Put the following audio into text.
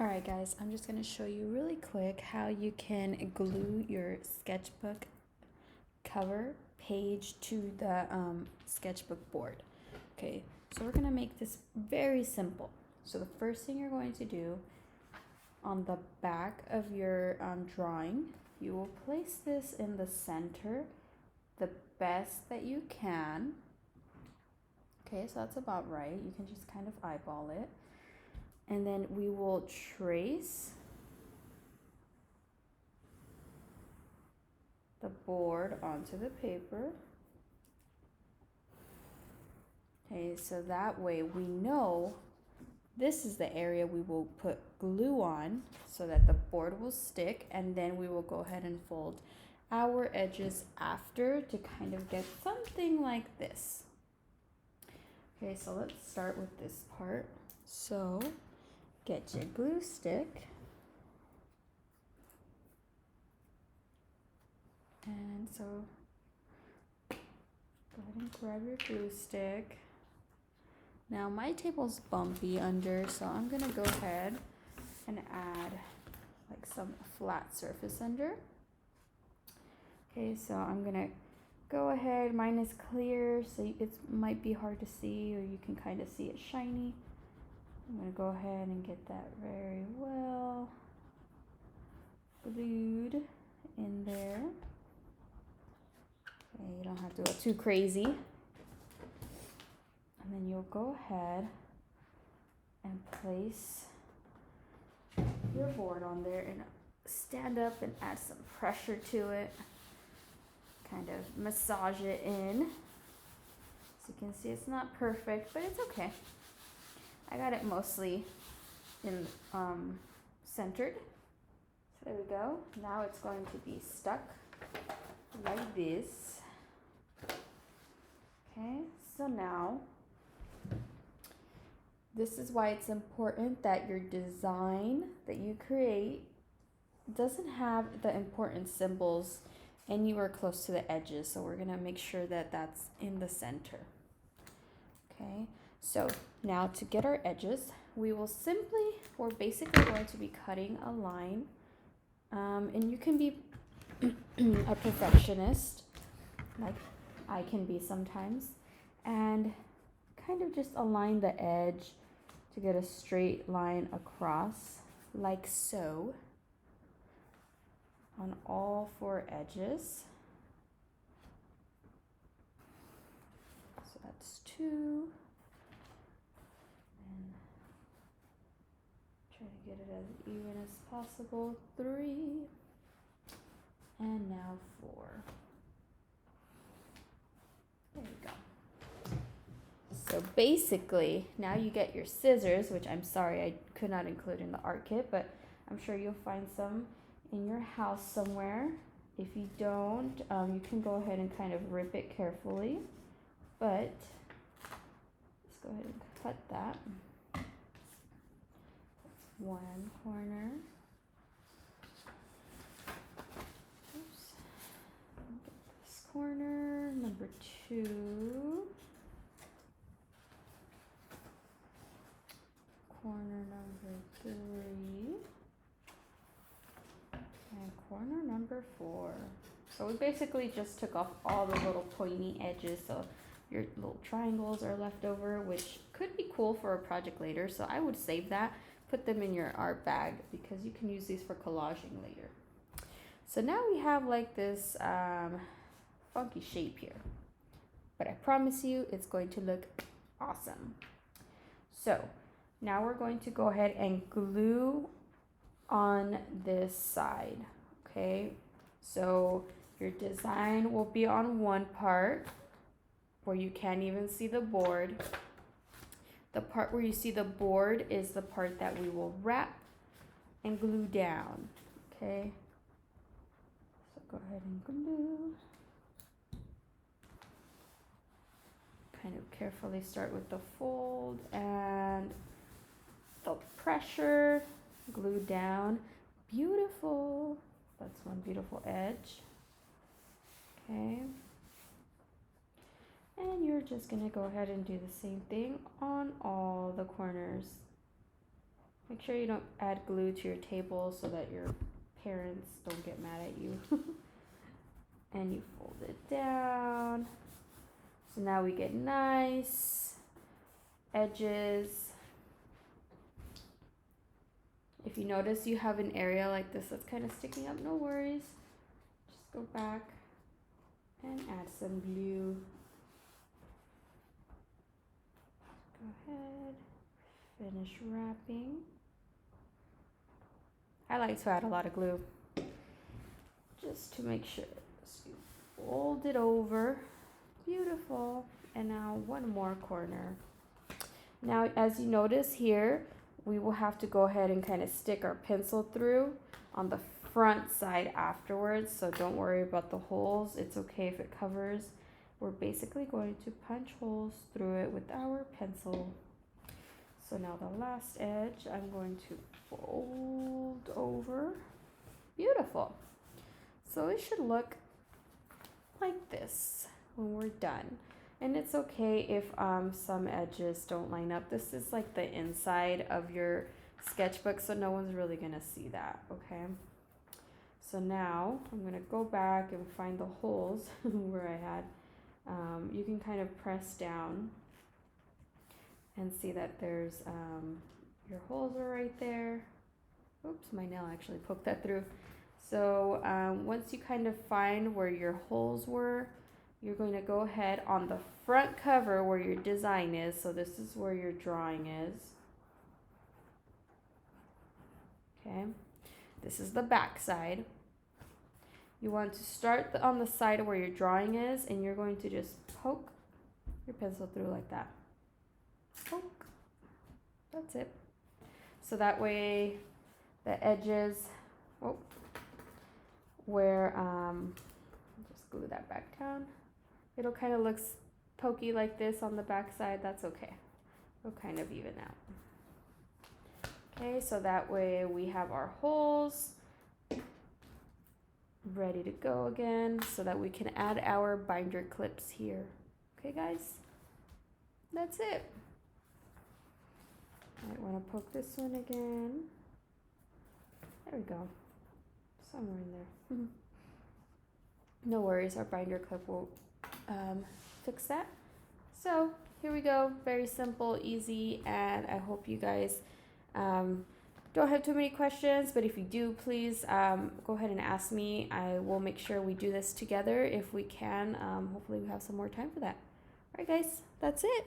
Alright guys, I'm just going to show you really quick how you can glue your sketchbook cover page to the sketchbook board. Okay, so we're going to make this very simple. So the first thing you're going to do on the back of your drawing, you will place this in the center the best that you can. Okay, so that's about right. You can just kind of eyeball it. And then we will trace the board onto the paper. Okay, so that way we know this is the area we will put glue on so that the board will stick, and then we will go ahead and fold our edges after to kind of get something like this. Okay, so let's start with this part. So get your glue stick and so go ahead and grab your glue stick. Now my table's bumpy under, so I'm gonna go ahead and add like some flat surface under. Okay, so I'm gonna go ahead, mine is clear, so it might be hard to see, or you can kind of see it shiny. I'm going to go ahead and get that very well glued in there. Okay, you don't have to go too crazy. And then you'll go ahead and place your board on there and stand up and add some pressure to it. Kind of massage it in. So you can see it's not perfect, but it's okay. I got it mostly in centered. So there we go. Now it's going to be stuck like this. Okay, so now this is why it's important that your design that you create doesn't have the important symbols anywhere close to the edges. So we're gonna make sure that that's in the center. Okay. So now to get our edges, we're basically going to be cutting a line. And you can be a perfectionist, like I can be sometimes, and kind of just align the edge to get a straight line across, like so, on all four edges. So that's 2. Try to get it as even as possible. 3. And now 4. There you go. So basically, now you get your scissors, which I'm sorry I could not include in the art kit, but I'm sure you'll find some in your house somewhere. If you don't, you can go ahead and kind of rip it carefully. But let's go ahead and cut that. One corner. Oops. This corner, number 2. Corner number 3. And corner number 4. So we basically just took off all the little pointy edges, so your little triangles are left over, which could be cool for a project later. So I would save that. Put them in your art bag because you can use these for collaging later. So now we have like this funky shape here, but I promise you it's going to look awesome. So now we're going to go ahead and glue on this side. Okay, so your design will be on one part where you can't even see the board. The part where you see the board is the part that we will wrap and glue down, okay? So go ahead and glue. Kind of carefully start with the fold and the pressure, glue down. Beautiful. That's one beautiful edge, okay? And you're just going to go ahead and do the same thing on all the corners Make sure you don't add glue to your table so that your parents don't get mad at you. And you fold it down. So now we get nice edges. If you notice you have an area like this that's kind of sticking up, no worries. Just go back and add some glue. Go ahead, finish wrapping. I like to add a lot of glue just to make sure. So you fold it over, beautiful. And now one more corner. Now, as you notice here, we will have to go ahead and kind of stick our pencil through on the front side afterwards. So don't worry about the holes. It's okay if it covers. We're basically going to punch holes through it with our pencil. So now the last edge, I'm going to fold over. Beautiful. So it should look like this when we're done. And it's okay if some edges don't line up. This is like the inside of your sketchbook, so no one's really gonna see that, okay? So now I'm gonna go back and find the holes where I had. You can kind of press down and see that there's your holes are right there. Oops, my nail actually poked that through. So once you kind of find where your holes were, you're going to go ahead on the front cover where your design is. So this is where your drawing is. Okay, this is the back side. You want to start on the side where your drawing is, and you're going to just poke your pencil through like that. Poke. That's it. So that way the edges, where, just glue that back down. It'll kind of look pokey like this on the back side. That's okay. It'll kind of even out. Okay, so that way we have our holes ready to go again so that we can add our binder clips here. Okay, guys? That's it. I want to poke this one again. There we go. Somewhere in there. No worries, our binder clip will fix that. So here we go. Very simple, easy, and I hope you guys don't have too many questions, but if you do, please go ahead and ask me. I will make sure we do this together if we can. Hopefully we have some more time for that. All right, guys, that's it.